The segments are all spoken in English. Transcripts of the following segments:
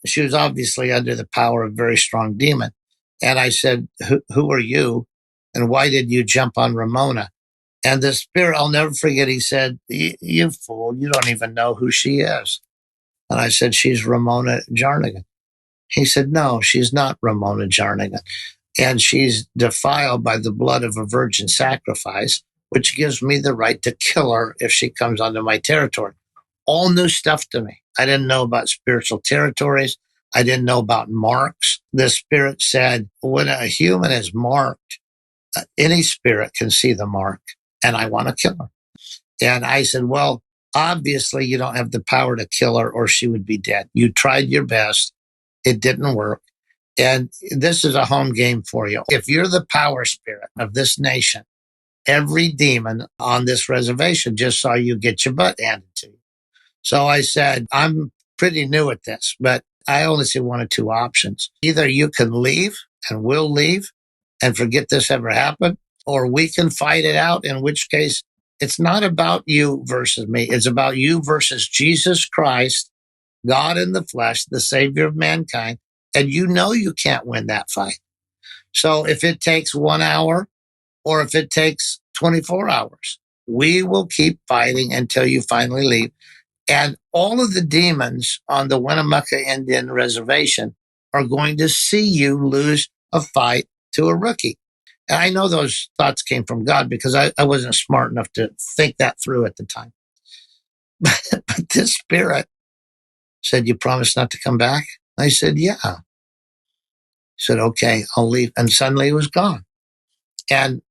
she was obviously under the power of a very strong demon. And I said, who are you? And why did you jump on Ramona? And the spirit, I'll never forget, he said, you fool, you don't even know who she is. And I said, she's Ramona Jarnigan. He said, no, she's not Ramona Jarnigan. And she's defiled by the blood of a virgin sacrifice, which gives me the right to kill her if she comes onto my territory. All new stuff to me. I didn't know about spiritual territories. I didn't know about marks. The spirit said, when a human is marked, any spirit can see the mark, and I want to kill her. And I said, well, obviously you don't have the power to kill her or she would be dead. You tried your best. It didn't work. And this is a home game for you. If you're the power spirit of this nation, every demon on this reservation just saw you get your butt handed to you. So I said, I'm pretty new at this, but I only see one or two options. Either you can leave and we'll leave and forget this ever happened, or we can fight it out, in which case it's not about you versus me. It's about you versus Jesus Christ, God in the flesh, the Savior of mankind. And you know you can't win that fight. So if it takes 1 hour or if it takes 24 hours, we will keep fighting until you finally leave. And all of the demons on the Winnemucca Indian Reservation are going to see you lose a fight to a rookie. And I know those thoughts came from God because I wasn't smart enough to think that through at the time. But this spirit said, you promise not to come back? I said, yeah. He said, okay, I'll leave. And suddenly it was gone. And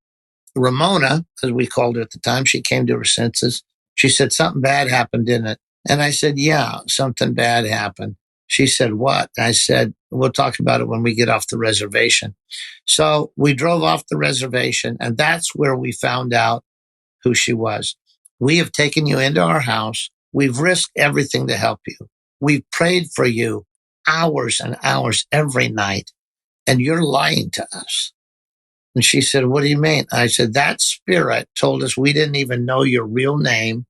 Ramona, as we called her at the time, she came to her senses. She said, something bad happened, didn't it? And I said, yeah, something bad happened. She said, what? I said, we'll talk about it when we get off the reservation. So we drove off the reservation, and that's where we found out who she was. We have taken you into our house. We've risked everything to help you. We've prayed for you hours and hours every night, and you're lying to us. And she said, what do you mean? I said, that spirit told us we didn't even know your real name.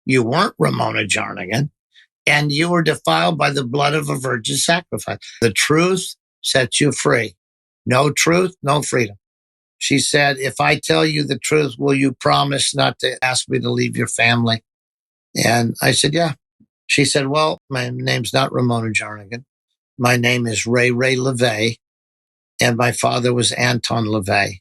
You weren't Ramona Jarnigan, and you were defiled by the blood of a virgin sacrifice. The truth sets you free. No truth, no freedom. She said, if I tell you the truth, will you promise not to ask me to leave your family? And I said, yeah. She said, well, my name's not Ramona Jarnigan. My name is Ray LaVey, and my father was Anton LaVey.